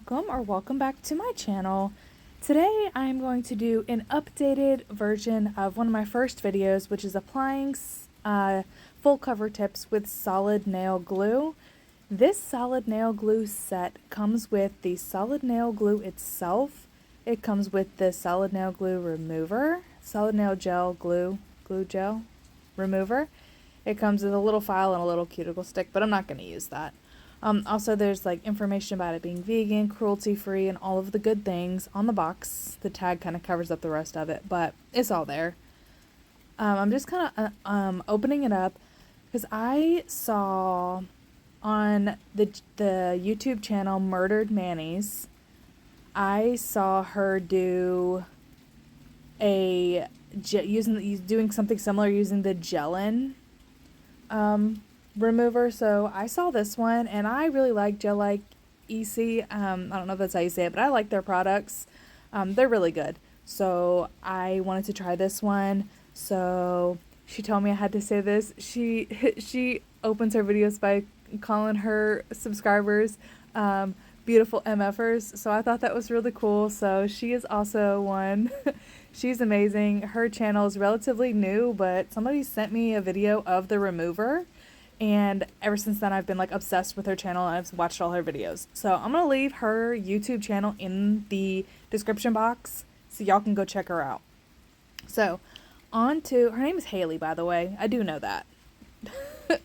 welcome back to my channel. Today I'm going to do an updated version of one of my first videos, which is applying full cover tips with solid nail glue. This solid nail glue set comes with the solid nail glue itself. It comes with the solid nail glue remover, solid nail gel glue gel remover. It comes with a little file and a little cuticle stick, but I'm not going to use that. Also, there's like information about it being vegan, cruelty-free, and all of the good things on the box. The tag kind of covers up the rest of it, but it's all there. I'm just kind of opening it up because I saw on the YouTube channel Murdered Manny's, I saw her do doing something similar using the Gelin remover. So I saw this one and I really like Gelike EC. I don't know if that's how you say it, but I like their products. They're really good. So I wanted to try this one. So she told me I had to say this. She opens her videos by calling her subscribers beautiful MFers. So I thought that was really cool. So she is also one. She's amazing. Her channel is relatively new, but somebody sent me a video of the remover. And ever since then, I've been like obsessed with her channel and I've watched all her videos. So I'm going to leave her YouTube channel in the description box so y'all can go check her out. So on to, her name is Haley, by the way. I do know that.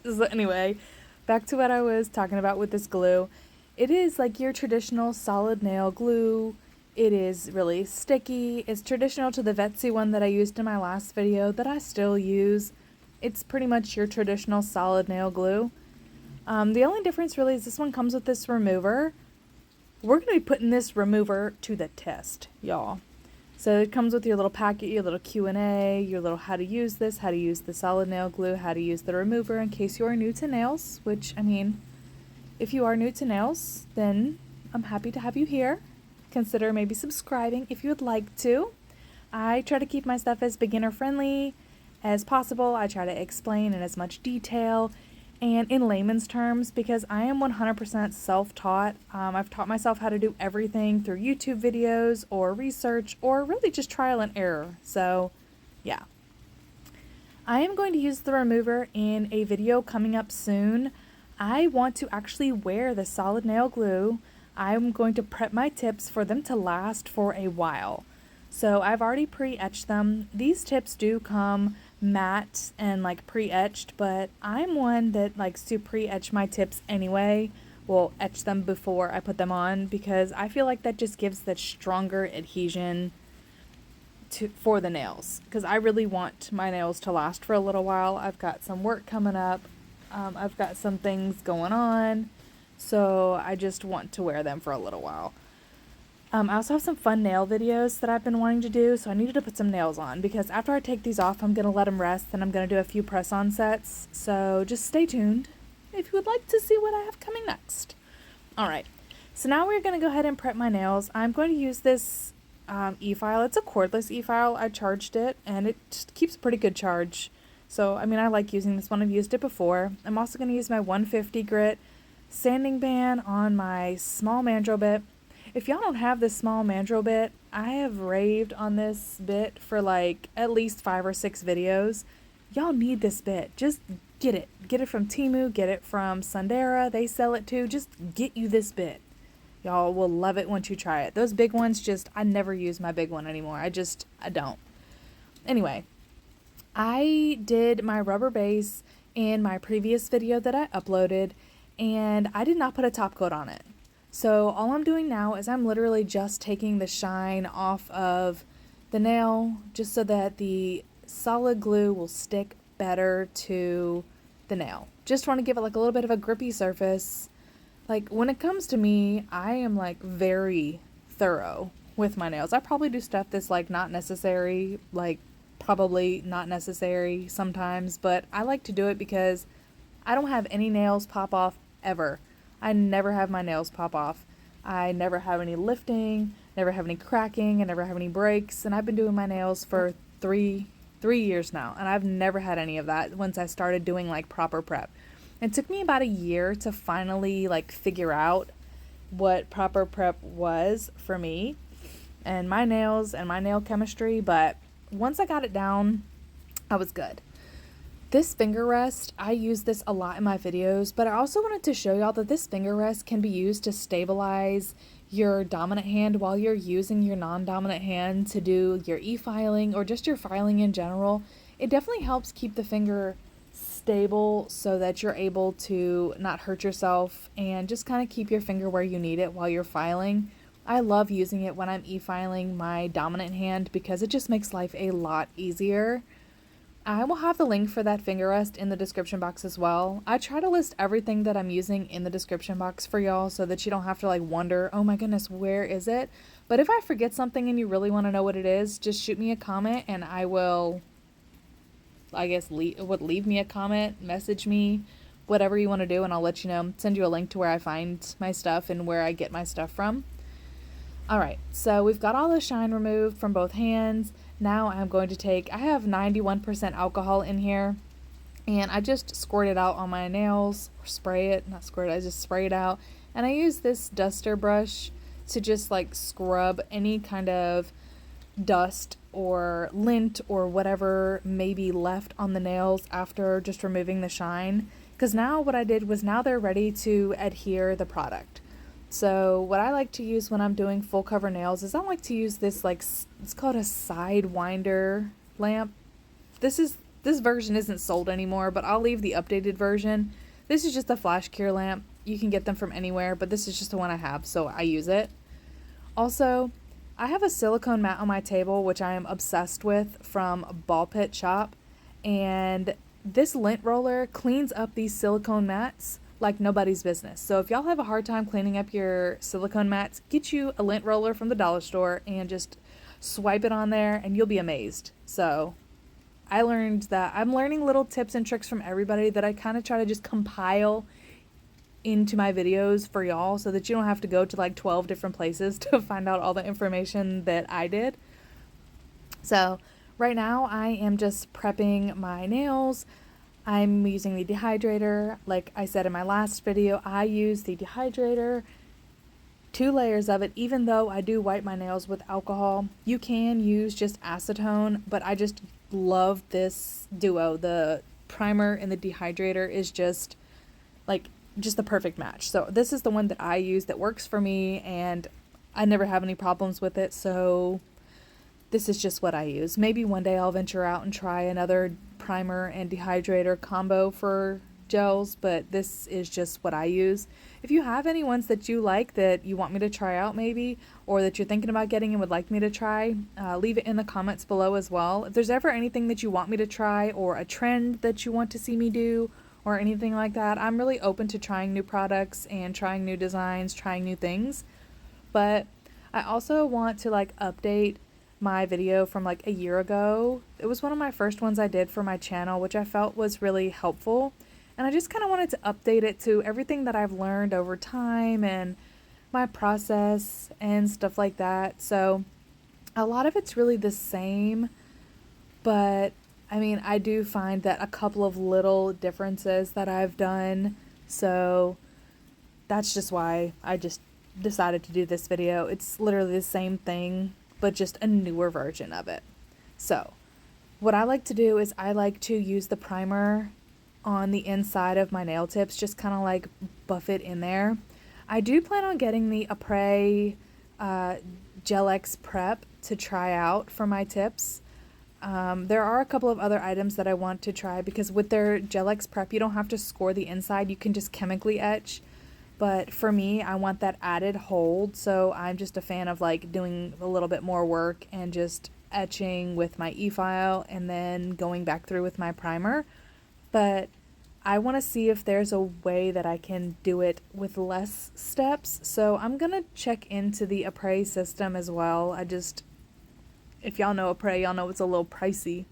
So anyway, back to what I was talking about with this glue. It is like your traditional solid nail glue. It is really sticky. It's traditional to the Vetsy one that I used in my last video that I still use. It's pretty much your traditional solid nail glue. The only difference really is this one comes with this remover. We're going to be putting this remover to the test, y'all. So it comes with your little packet, your little Q&A, your little how to use this, how to use the solid nail glue, how to use the remover in case you are new to nails, which, I mean, if you are new to nails, then I'm happy to have you here. Consider maybe subscribing if you would like to. I try to keep my stuff as beginner friendly as possible. I try to explain in as much detail and in layman's terms because I am 100% self-taught. I've taught myself how to do everything through YouTube videos or research or really just trial and error. So yeah. I am going to use the remover in a video coming up soon. I want to actually wear the solid nail glue. I'm going to prep my tips for them to last for a while. So I've already pre-etched them. These tips do come matte and like pre-etched, but I'm one that likes to pre-etch my tips anyway. Well, etch them before I put them on because I feel like that just gives that stronger adhesion for the nails because I really want my nails to last for a little while. I've got some work coming up. I've got some things going on, so I just want to wear them for a little while. I also have some fun nail videos that I've been wanting to do, so I needed to put some nails on because after I take these off, I'm going to let them rest and I'm going to do a few press-on sets. So just stay tuned if you would like to see what I have coming next. Alright, so now we're going to go ahead and prep my nails. I'm going to use this e-file. It's a cordless e-file. I charged it and it just keeps a pretty good charge. So, I mean, I like using this one. I've used it before. I'm also going to use my 150 grit sanding band on my small mandrel bit. If y'all don't have this small mandrel bit, I have raved on this bit for like at least 5 or 6 videos. Y'all need this bit. Just get it. Get it from Temu. Get it from Sundara. They sell it too. Just get you this bit. Y'all will love it once you try it. Those big ones I never use my big one anymore. I don't. Anyway, I did my rubber base in my previous video that I uploaded and I did not put a top coat on it. So all I'm doing now is I'm literally just taking the shine off of the nail just so that the solid glue will stick better to the nail. Just want to give it like a little bit of a grippy surface. Like when it comes to me, I am like very thorough with my nails. I probably do stuff that's like not necessary, like probably not necessary sometimes, but I like to do it because I don't have any nails pop off ever. I never have my nails pop off. I never have any lifting, never have any cracking, I never have any breaks, and I've been doing my nails for three years now, and I've never had any of that once I started doing like proper prep. It took me about a year to finally like figure out what proper prep was for me and my nails and my nail chemistry, but once I got it down, I was good. This finger rest, I use this a lot in my videos, but I also wanted to show y'all that this finger rest can be used to stabilize your dominant hand while you're using your non-dominant hand to do your e-filing or just your filing in general. It definitely helps keep the finger stable so that you're able to not hurt yourself and just kind of keep your finger where you need it while you're filing. I love using it when I'm e-filing my dominant hand because it just makes life a lot easier. I will have the link for that finger rest in the description box as well. I try to list everything that I'm using in the description box for y'all so that you don't have to like wonder, oh my goodness, where is it? But if I forget something and you really want to know what it is, just shoot me a comment and I will, I guess, leave me a comment, message me, whatever you want to do, and I'll let you know, send you a link to where I find my stuff and where I get my stuff from. Alright, so we've got all the shine removed from both hands. Now I'm going to take, I have 91% alcohol in here, and I just squirt it out on my nails, or spray it, not squirt it, I just spray it out. And I use this duster brush to just like scrub any kind of dust or lint or whatever may be left on the nails after just removing the shine. Because now what I did was now they're ready to adhere the product. So what I like to use when I'm doing full cover nails is I like to use this, like, it's called a Sidewinder lamp. This version isn't sold anymore, but I'll leave the updated version. This is just a flash cure lamp. You can get them from anywhere, but this is just the one I have, so I use it. Also, I have a silicone mat on my table, which I am obsessed with, from Ball Pit Shop, and this lint roller cleans up these silicone mats like nobody's business. So if y'all have a hard time cleaning up your silicone mats, get you a lint roller from the dollar store and just swipe it on there and you'll be amazed. So I learned that I'm learning little tips and tricks from everybody that I kind of try to just compile into my videos for y'all so that you don't have to go to like 12 different places to find out all the information that I did. So right now I am just prepping my nails. I'm using the Dehydrator. Like I said in my last video, I use the Dehydrator, 2 layers of it, even though I do wipe my nails with alcohol. You can use just acetone, but I just love this duo. The primer and the Dehydrator is just the perfect match. So this is the one that I use that works for me, and I never have any problems with it, so this is just what I use. Maybe one day I'll venture out and try another primer and Dehydrator combo for gels, but this is just what I use. If you have any ones that you like that you want me to try out maybe, or that you're thinking about getting and would like me to try, leave it in the comments below as well. If there's ever anything that you want me to try or a trend that you want to see me do or anything like that, I'm really open to trying new products and trying new designs, trying new things. But I also want to like update my video from like a year ago. It was one of my first ones I did for my channel, which I felt was really helpful. And I just kind of wanted to update it to everything that I've learned over time and my process and stuff like that. So a lot of it's really the same, but I mean, I do find that a couple of little differences that I've done. So that's just why I just decided to do this video. It's literally the same thing, but just a newer version of it. So what I like to do is I like to use the primer on the inside of my nail tips, just kind of like buff it in there. I do plan on getting the Après Gelike prep to try out for my tips. There are a couple of other items that I want to try because with their Gelike prep, you don't have to score the inside, you can just chemically etch. But for me, I want that added hold, so I'm just a fan of like doing a little bit more work and just etching with my e-file and then going back through with my primer. But I want to see if there's a way that I can do it with less steps, so I'm going to check into the Après system as well. If y'all know Après, y'all know it's a little pricey,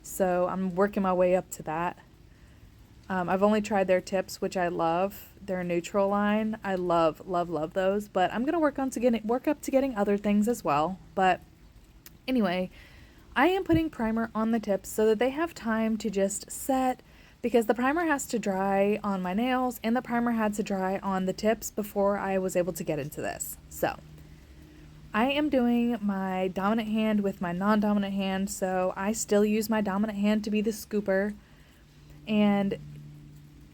so I'm working my way up to that. I've only tried their tips, which I love. Their neutral line, I love those. But I'm gonna work up to getting other things as well. But anyway, I am putting primer on the tips so that they have time to just set, because the primer has to dry on my nails and the primer had to dry on the tips before I was able to get into this. So I am doing my dominant hand with my non-dominant hand, so I still use my dominant hand to be the scooper. And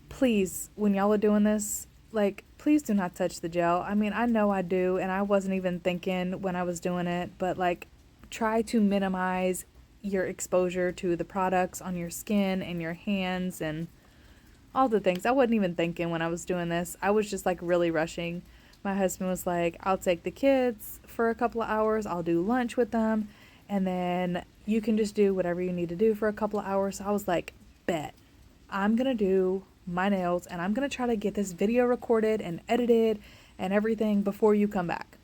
please, when y'all are doing this, like, please do not touch the gel. I mean, I know I do, and I wasn't even thinking when I was doing it, but like, try to minimize your exposure to the products on your skin and your hands and all the things. I wasn't even thinking when I was doing this. I was just like really rushing. My husband was like, I'll take the kids for a couple of hours. I'll do lunch with them. And then you can just do whatever you need to do for a couple of hours. So I was like, bet. I'm going to do my nails and I'm going to try to get this video recorded and edited and everything before you come back.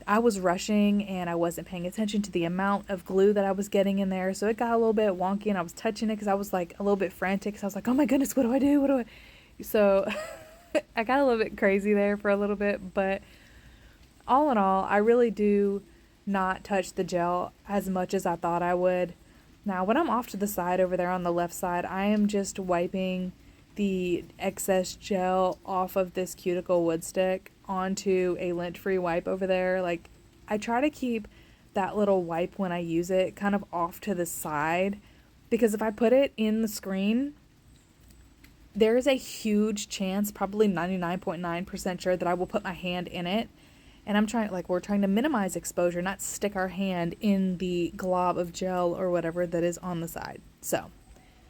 I was rushing and I wasn't paying attention to the amount of glue that I was getting in there. So it got a little bit wonky and I was touching it because I was like a little bit frantic. So I was like, oh my goodness, what do I do? What do I? So I got a little bit crazy there for a little bit, but all in all, I really do not touch the gel as much as I thought I would. Now, when I'm off to the side over there on the left side, I am just wiping the excess gel off of this cuticle wood stick onto a lint-free wipe over there. Like, I try to keep that little wipe when I use it kind of off to the side, because if I put it in the screen, there is a huge chance, probably 99.9% sure, that I will put my hand in it. And I'm trying, like, we're trying to minimize exposure, not stick our hand in the glob of gel or whatever that is on the side. So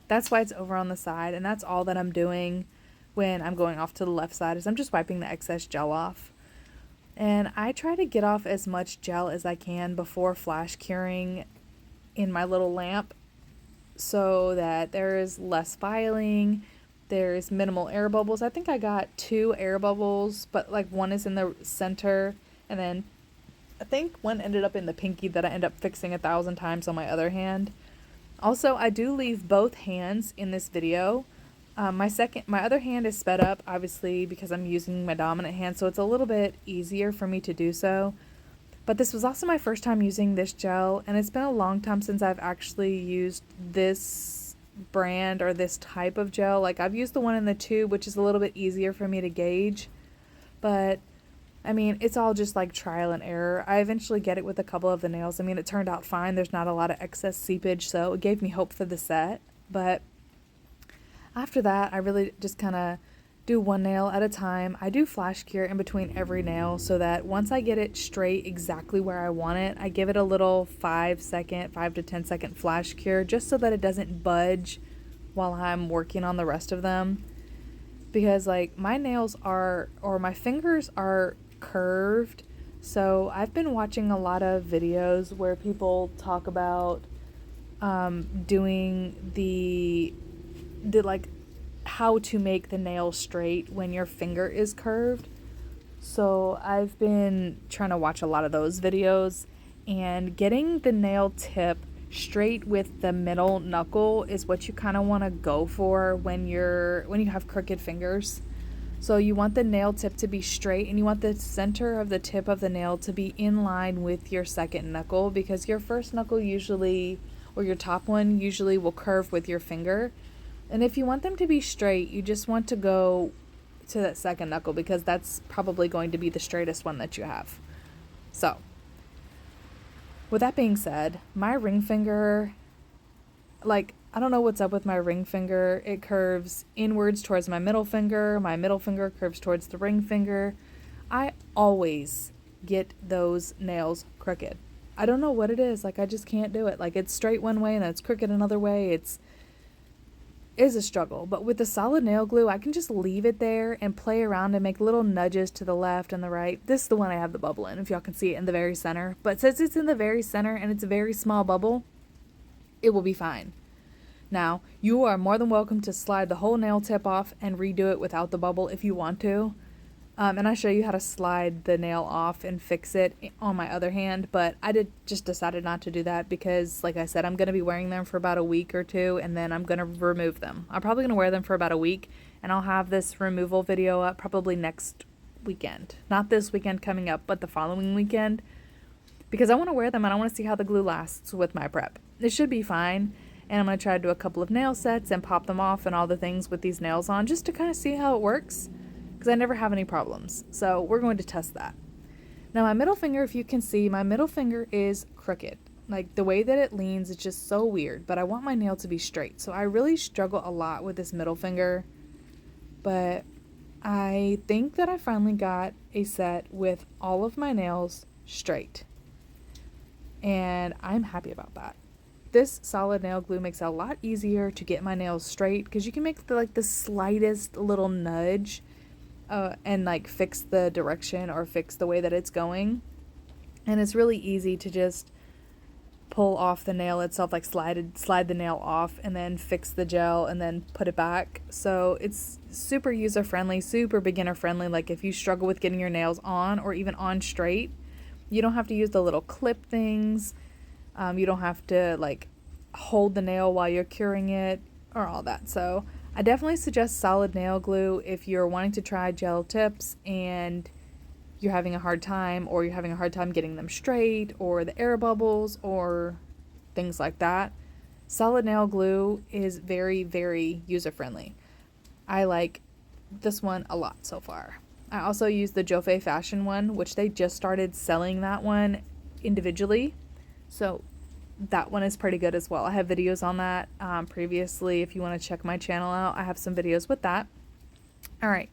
that's why it's over on the side, and that's all that I'm doing when I'm going off to the left side, is I'm just wiping the excess gel off. And I try to get off as much gel as I can before flash curing in my little lamp so that there is less filing. There's minimal air bubbles. I think I got 2 air bubbles, but like one is in the center, and then I think one ended up in the pinky that I end up fixing 1,000 times on my other hand. Also, I do leave both hands in this video. My other hand is sped up, obviously, because I'm using my dominant hand, so it's a little bit easier for me to do so. But this was also my first time using this gel, and it's been a long time since I've actually used this brand or this type of gel. Like, I've used the one in the tube, which is a little bit easier for me to gauge, but I mean, it's all just like trial and error. I eventually get it with a couple of the nails. I mean, it turned out fine. There's not a lot of excess seepage, so it gave me hope for the set. But after that, I really just kind of do one nail at a time. I do flash cure in between every nail so that once I get it straight exactly where I want it, I give it a little 5 to 10 second flash cure, just so that it doesn't budge while I'm working on the rest of them. Because like my nails are, or my fingers are curved, so I've been watching a lot of videos where people talk about doing the like how to make the nail straight when your finger is curved. So I've been trying to watch a lot of those videos, and getting the nail tip straight with the middle knuckle is what you kind of want to go for when you have crooked fingers. So you want the nail tip to be straight, and you want the center of the tip of the nail to be in line with your second knuckle, because your first knuckle usually, or your top one usually, will curve with your finger. And if you want them to be straight, you just want to go to that second knuckle, because that's probably going to be the straightest one that you have. So with that being said, my ring finger, like, I don't know what's up with my ring finger. It curves inwards towards my middle finger curves towards the ring finger. I always get those nails crooked. I don't know what it is. Like, I just can't do it. Like, it's straight one way and then it's crooked another way. It is a struggle. But with the solid nail glue, I can just leave it there and play around and make little nudges to the left and the right. This is the one I have the bubble in, if y'all can see it in the very center. But since it's in the very center and it's a very small bubble, it will be fine. Now, you are more than welcome to slide the whole nail tip off and redo it without the bubble if you want to. And I show you how to slide the nail off and fix it on my other hand, but I just decided not to do that because, like I said, I'm going to be wearing them for about a week or two, and then I'm going to remove them. I'm probably going to wear them for about a week, and I'll have this removal video up probably next weekend. Not this weekend coming up, but the following weekend, because I want to wear them and I want to see how the glue lasts with my prep. It should be fine. And I'm going to try to do a couple of nail sets and pop them off and all the things with these nails on just to kind of see how it works, because I never have any problems. So we're going to test that. Now my middle finger, if you can see, my middle finger is crooked. Like the way that it leans is just so weird, but I want my nail to be straight. So I really struggle a lot with this middle finger, but I think that I finally got a set with all of my nails straight, and I'm happy about that. This solid nail glue makes it a lot easier to get my nails straight, because you can make the slightest little nudge and like fix the direction or fix the way that it's going. And it's really easy to just pull off the nail itself, like slide the nail off and then fix the gel and then put it back. So it's super user friendly, super beginner friendly. Like if you struggle with getting your nails on or even on straight, you don't have to use the little clip things. You don't have to like hold the nail while you're curing it or all that. So I definitely suggest solid nail glue if you're wanting to try gel tips and you're having a hard time, or you're having a hard time getting them straight, or the air bubbles or things like that. Solid nail glue is very, very user friendly. I like this one a lot so far. I also use the Jofe Fashion one, which they just started selling that one individually. So that one is pretty good as well. I have videos on that previously. If you want to check my channel out, I have some videos with that. All right,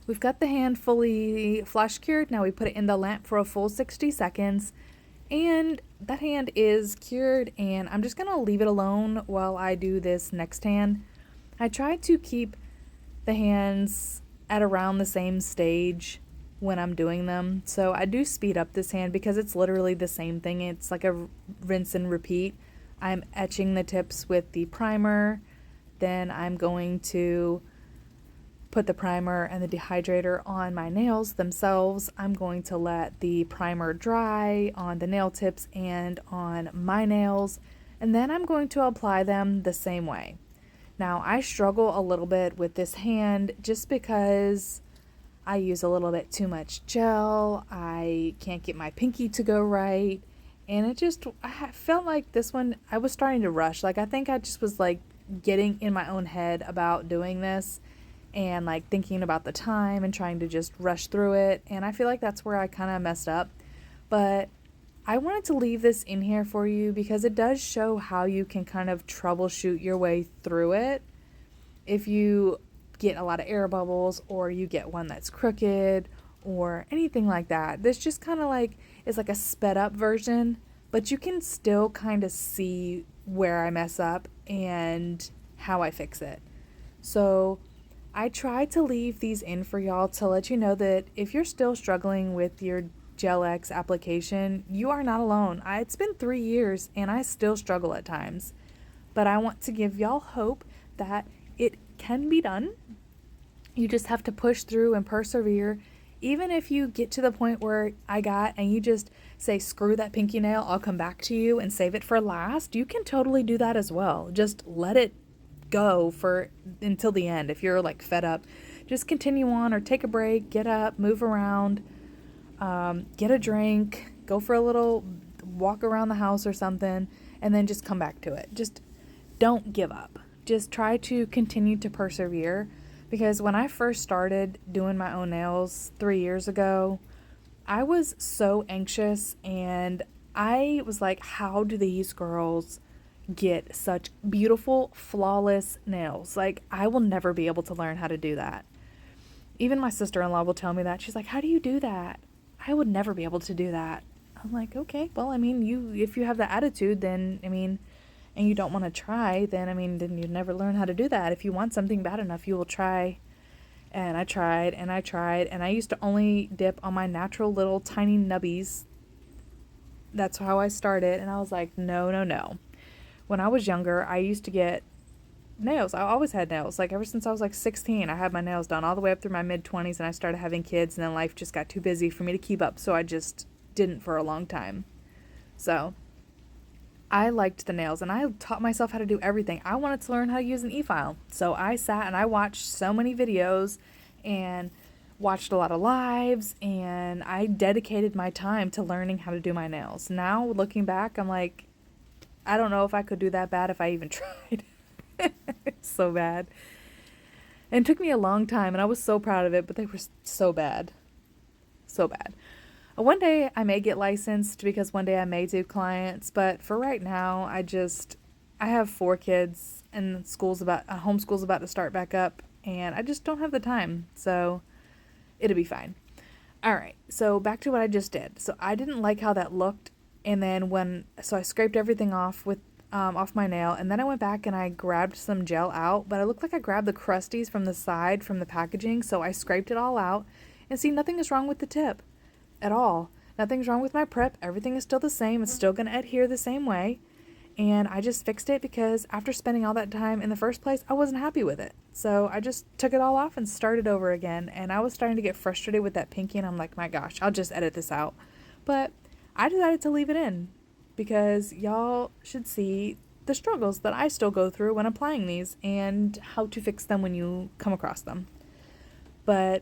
we've got the hand fully flash cured. Now we put it in the lamp for a full 60 seconds, and that hand is cured, and I'm just gonna leave it alone while I do this next hand. I try to keep the hands at around the same stage when I'm doing them. So I do speed up this hand because it's literally the same thing. It's like a rinse and repeat. I'm etching the tips with the primer. Then I'm going to put the primer and the dehydrator on my nails themselves. I'm going to let the primer dry on the nail tips and on my nails. And then I'm going to apply them the same way. Now I struggle a little bit with this hand just because I use a little bit too much gel. I can't get my pinky to go right. And I felt like this one, I was starting to rush. Like I think I just was like getting in my own head about doing this and like thinking about the time and trying to just rush through it. And I feel like that's where I kind of messed up. But I wanted to leave this in here for you because it does show how you can kind of troubleshoot your way through it. If you get a lot of air bubbles, or you get one that's crooked or anything like that, this just kind of like is like a sped up version, but you can still kind of see where I mess up and how I fix it. So I try to leave these in for y'all to let you know that if you're still struggling with your Gelike application, you are not alone. It's been 3 years and I still struggle at times, but I want to give y'all hope that it can be done. You just have to push through and persevere. Even if you get to the point where I got and you just say, screw that pinky nail, I'll come back to you and save it for last, you can totally do that as well. Just let it go until the end. If you're like fed up, just continue on, or take a break, get up, move around, get a drink, go for a little walk around the house or something, and then just come back to it. Just don't give up. Just try to continue to persevere, because when I first started doing my own nails 3 years ago, I was so anxious, and I was like, how do these girls get such beautiful, flawless nails? Like, I will never be able to learn how to do that. Even my sister-in-law will tell me that. She's like, how do you do that? I would never be able to do that. I'm like, okay, well, I mean, if you have the attitude, then, I mean, and you don't want to try, then, I mean, then you never learn how to do that. If you want something bad enough, you will try. And I tried, and I tried, and I used to only dip on my natural little tiny nubbies. That's how I started, and I was like, no, no, no. When I was younger, I used to get nails. I always had nails. Like, ever since I was like 16, I had my nails done all the way up through my mid-20s, and I started having kids, and then life just got too busy for me to keep up, so I just didn't for a long time. So I liked the nails, and I taught myself how to do everything. I wanted to learn how to use an e-file. So I sat and I watched so many videos and watched a lot of lives, and I dedicated my time to learning how to do my nails. Now, looking back, I'm like, I don't know if I could do that bad if I even tried. It's so bad. And it took me a long time, and I was so proud of it, but they were so bad. So bad. One day I may get licensed because one day I may do clients, but for right now, I have 4 kids and homeschool's about to start back up, and I just don't have the time, so it'll be fine. All right, so back to what I just did. So I didn't like how that looked, and then I scraped everything off with off my nail, and then I went back and I grabbed some gel out, but it looked like I grabbed the crusties from the side from the packaging, so I scraped it all out, and see, nothing is wrong with the tip at all. Nothing's wrong with my prep. Everything is still the same. It's still going to adhere the same way. And I just fixed it because after spending all that time in the first place, I wasn't happy with it. So I just took it all off and started over again. And I was starting to get frustrated with that pinky, and I'm like, my gosh, I'll just edit this out. But I decided to leave it in because y'all should see the struggles that I still go through when applying these and how to fix them when you come across them. But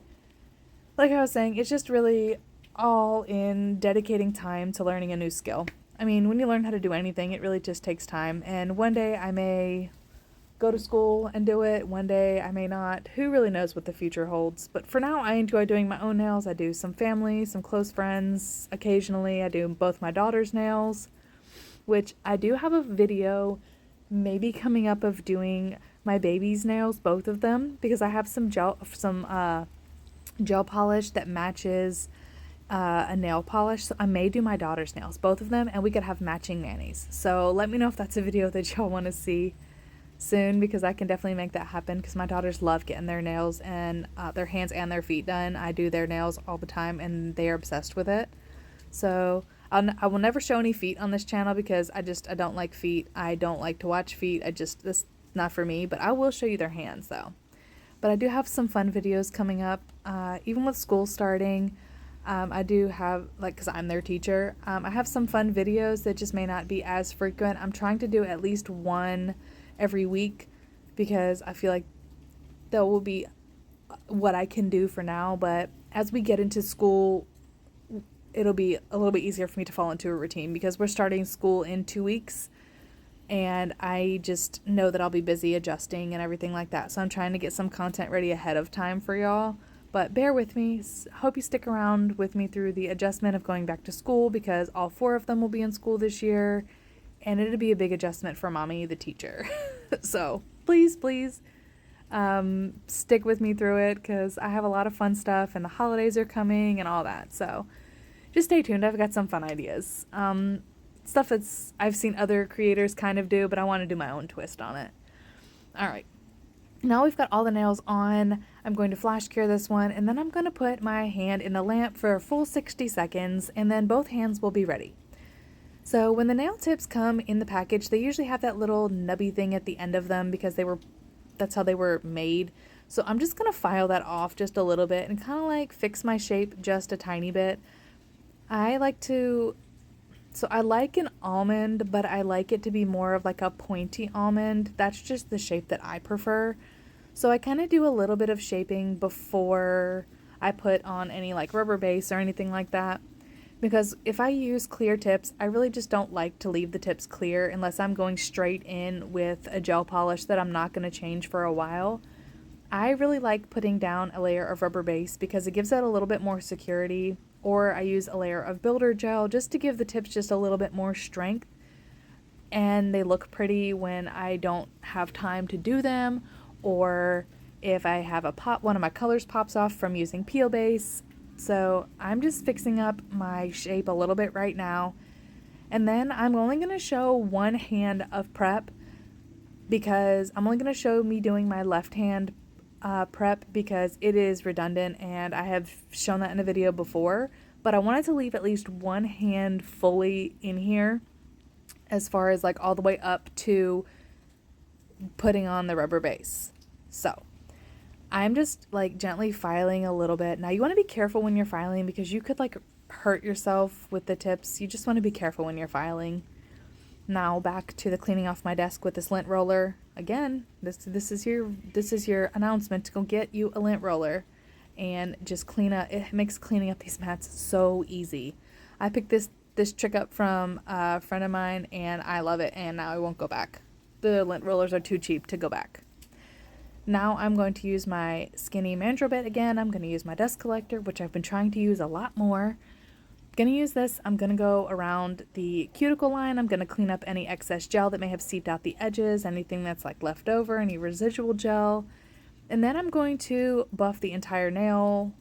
like I was saying, it's just really all in dedicating time to learning a new skill. I mean, when you learn how to do anything, it really just takes time. And one day I may go to school and do it. One day I may not. Who really knows what the future holds? But for now, I enjoy doing my own nails. I do some family, some close friends. Occasionally, I do both my daughter's nails, which I do have a video maybe coming up of doing my baby's nails, both of them, because I have some gel polish that matches a nail polish. So I may do my daughter's nails, both of them, and we could have matching manis. So let me know if that's a video that y'all want to see soon, because I can definitely make that happen, because my daughters love getting their nails and their hands and their feet done. I do their nails all the time, and they are obsessed with it. So I will never show any feet on this channel because I don't like feet. I don't like to watch feet. This is not for me, but I will show you their hands though. But I do have some fun videos coming up, even with school starting. I do have, because I'm their teacher, I have some fun videos that just may not be as frequent. I'm trying to do at least one every week because I feel like that will be what I can do for now. But as we get into school, it'll be a little bit easier for me to fall into a routine because we're starting school in 2 weeks. And I just know that I'll be busy adjusting and everything like that. So I'm trying to get some content ready ahead of time for y'all. But bear with me. Hope you stick around with me through the adjustment of going back to school because all 4 of them will be in school this year. And it'll be a big adjustment for Mommy, the teacher. So please, stick with me through it because I have a lot of fun stuff and the holidays are coming and all that. So just stay tuned. I've got some fun ideas. Stuff I've seen other creators kind of do, but I want to do my own twist on it. All right. Now we've got all the nails on. I'm going to flash cure this one, and then I'm going to put my hand in the lamp for a full 60 seconds, and then both hands will be ready. So when the nail tips come in the package, they usually have that little nubby thing at the end of them because that's how they were made. So I'm just going to file that off just a little bit and kind of like fix my shape just a tiny bit. I like an almond, but I like it to be more of like a pointy almond. That's just the shape that I prefer. So I kind of do a little bit of shaping before I put on any like rubber base or anything like that. Because if I use clear tips, I really just don't like to leave the tips clear unless I'm going straight in with a gel polish that I'm not going to change for a while. I really like putting down a layer of rubber base because it gives it a little bit more security. Or I use a layer of builder gel just to give the tips just a little bit more strength. And they look pretty when I don't have time to do them, or if I have one of my colors pops off from using peel base. So I'm just fixing up my shape a little bit right now. And then I'm only going to show one hand of prep because I'm only going to show me doing my left hand prep because it is redundant and I have shown that in a video before, but I wanted to leave at least one hand fully in here as far as like all the way up to putting on the rubber base. So I'm just like gently filing a little bit. Now you want to be careful when you're filing because you could like hurt yourself with the tips. You just want to be careful when you're filing. Now back to the cleaning off my desk with this lint roller. Again, this is your announcement to go get you a lint roller and just clean up. It makes cleaning up these mats so easy. I picked this this trick up from a friend of mine, and I love it, and now I won't go back. The lint rollers are too cheap to go back. Now I'm going to use my skinny mandrel bit again. I'm going to use my dust collector, which I've been trying to use a lot more. Going to use this. I'm going to go around the cuticle line. I'm going to clean up any excess gel that may have seeped out the edges, anything that's like left over, any residual gel. And then I'm going to buff the entire nail.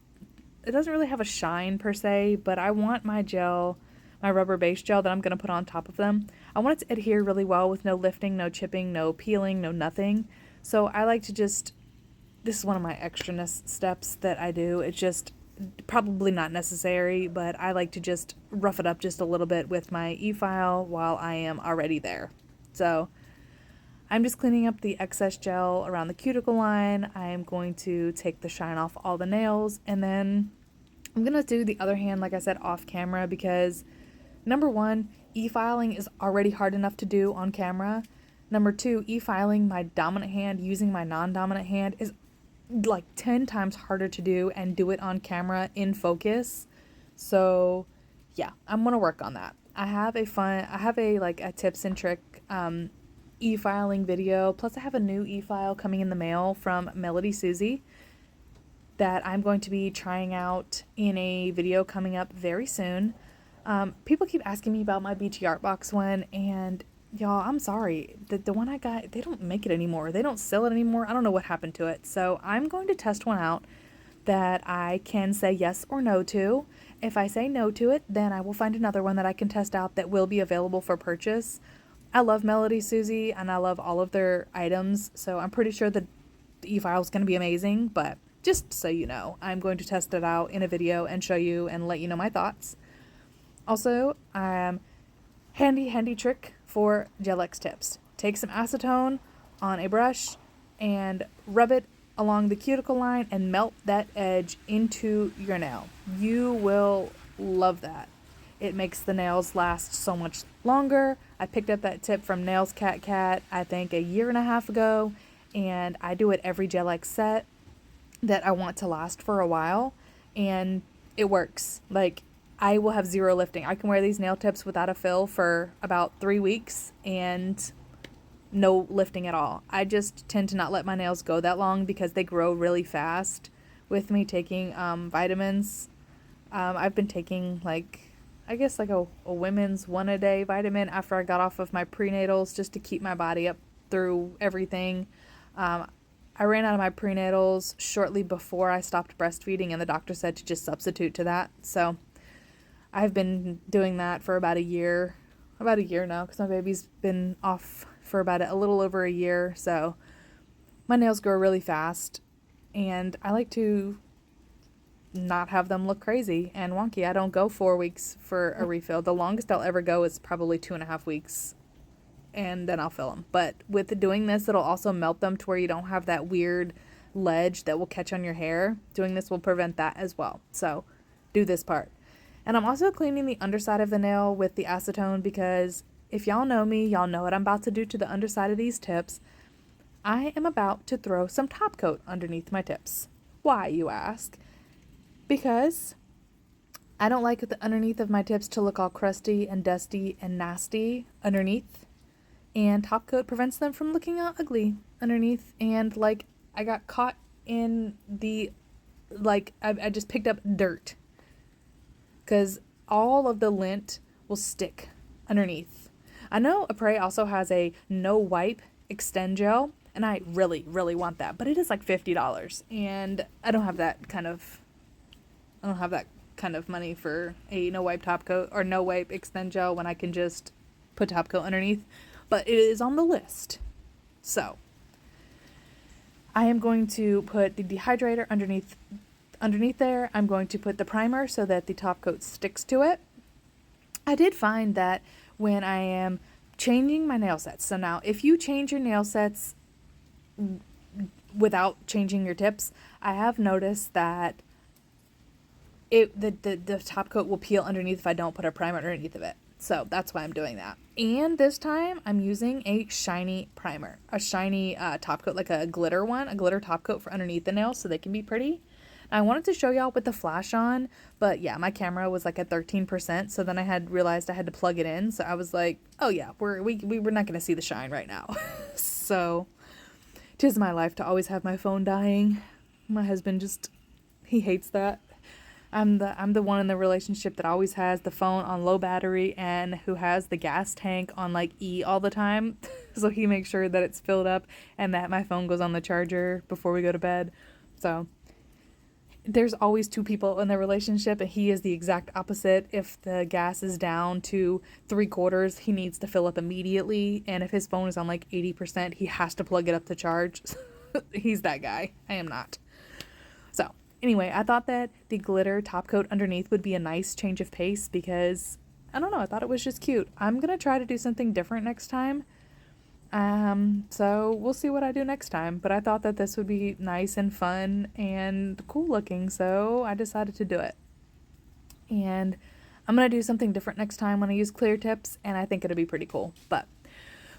It doesn't really have a shine per se, but I want my gel, my rubber base gel that I'm going to put on top of them, I want it to adhere really well with no lifting, no chipping, no peeling, no nothing. So I like to just, this is one of my extraness steps that I do. It's just probably not necessary, but I like to just rough it up just a little bit with my e-file while I am already there. So I'm just cleaning up the excess gel around the cuticle line. I am going to take the shine off all the nails, and then I'm going to do the other hand, like I said, off camera, because number one, e-filing is already hard enough to do on camera. Number two, e-filing my dominant hand using my non-dominant hand is like 10 times harder to do and do it on camera in focus. So yeah, I'm gonna work on that. I have a tips and trick e-filing video, plus I have a new e-file coming in the mail from MelodySusie that I'm going to be trying out in a video coming up very soon. People keep asking me about my BT Art Box one, and y'all, I'm sorry. The one I got, they don't make it anymore. They don't sell it anymore. I don't know what happened to it. So I'm going to test one out that I can say yes or no to. If I say no to it, then I will find another one that I can test out that will be available for purchase. I love MelodySusie, and I love all of their items, so I'm pretty sure the e-file is going to be amazing, but just so you know, I'm going to test it out in a video and show you and let you know my thoughts. Also, handy trick for Gelike tips. Take some acetone on a brush and rub it along the cuticle line and melt that edge into your nail. You will love that. It makes the nails last so much longer. I picked up that tip from Nailz Kat Kat, I think a year and a half ago, and I do it every Gelike set that I want to last for a while, and it works. Like, I will have zero lifting. I can wear these nail tips without a fill for about 3 weeks and no lifting at all. I just tend to not let my nails go that long because they grow really fast with me taking vitamins. I've been taking a women's 1-a-day vitamin after I got off of my prenatals just to keep my body up through everything. I ran out of my prenatals shortly before I stopped breastfeeding, and the doctor said to just substitute to that. So I've been doing that for about a year now, because my baby's been off for about a little over a year. So my nails grow really fast, and I like to not have them look crazy and wonky. I don't go 4 weeks for a refill. The longest I'll ever go is probably 2.5 weeks, and then I'll fill them. But with doing this, it'll also melt them to where you don't have that weird ledge that will catch on your hair. Doing this will prevent that as well. So do this part. And I'm also cleaning the underside of the nail with the acetone, because if y'all know me, y'all know what I'm about to do to the underside of these tips. I am about to throw some top coat underneath my tips. Why, you ask? Because I don't like the underneath of my tips to look all crusty and dusty and nasty underneath. And top coat prevents them from looking all ugly underneath. And I got caught in the, I just picked up dirt, because all of the lint will stick underneath. I know Apres also has a no wipe extend gel, and I really, really want that, but it is like $50, and I don't have that kind of money for a no wipe top coat or no wipe extend gel when I can just put top coat underneath. But it is on the list. So I am going to put the Dehydrator underneath there. I'm going to put the primer so that the top coat sticks to it. I did find that when I am changing my nail sets, so now if you change your nail sets without changing your tips, I have noticed that the top coat will peel underneath if I don't put a primer underneath of it. So that's why I'm doing that. And this time I'm using a shiny primer, a shiny top coat, like a glitter top coat for underneath the nails so they can be pretty. I wanted to show y'all with the flash on, but yeah, my camera was like at 13%, so then I had realized I had to plug it in, so I was like, oh yeah, we're not going to see the shine right now. So, 'tis my life to always have my phone dying. My husband just, he hates that. I'm the one in the relationship that always has the phone on low battery and who has the gas tank on like E all the time. So he makes sure that it's filled up and that my phone goes on the charger before we go to bed. So there's always two people in the relationship, and he is the exact opposite. If the gas is down to 3/4, he needs to fill up immediately. And if his phone is on like 80%, he has to plug it up to charge. He's that guy. I am not. So anyway, I thought that the glitter top coat underneath would be a nice change of pace because, I don't know, I thought it was just cute. I'm going to try to do something different next time. So we'll see what I do next time. But I thought that this would be nice and fun and cool looking, so I decided to do it. And I'm going to do something different next time when I use clear tips, and I think it'll be pretty cool. But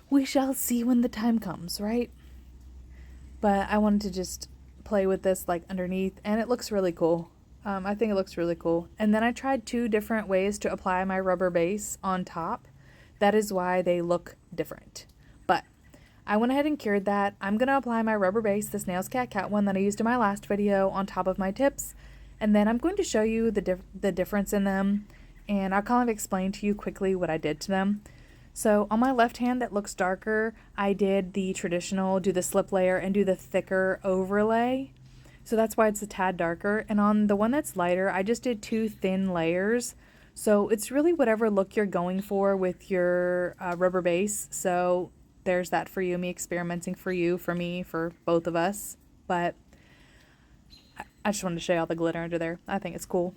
we shall see when the time comes, right? But I wanted to just play with this like underneath, and it looks really cool. I think it looks really cool. And then I tried 2 different ways to apply my rubber base on top. That is why they look different. But I went ahead and cured that. I'm going to apply my rubber base, this Nailz Kat Kat one that I used in my last video, on top of my tips. And then I'm going to show you the difference in them, and I'll kind of explain to you quickly what I did to them. So on my left hand that looks darker, I did the traditional, do the slip layer and do the thicker overlay. So that's why it's a tad darker. And on the one that's lighter, I just did 2 thin layers. So it's really whatever look you're going for with your rubber base. So there's that for you, me experimenting for you, for me, for both of us. But I just wanted to show you all the glitter under there. I think it's cool.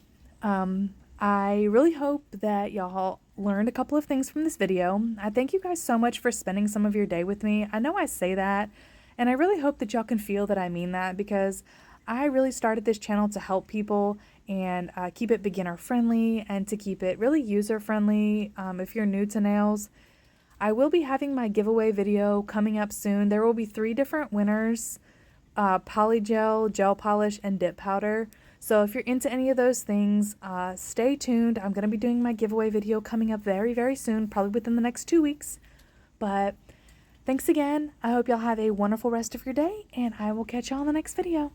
I really hope that y'all learned a couple of things from this video. I thank you guys so much for spending some of your day with me. I know I say that, and I really hope that y'all can feel that I mean that, because I really started this channel to help people and keep it beginner friendly and to keep it really user friendly. If you're new to nails, I will be having my giveaway video coming up soon. There will be 3 different winners: polygel, gel polish, and dip powder. So if you're into any of those things, stay tuned. I'm going to be doing my giveaway video coming up very, very soon, probably within the next 2 weeks. But thanks again. I hope y'all have a wonderful rest of your day, and I will catch y'all in the next video.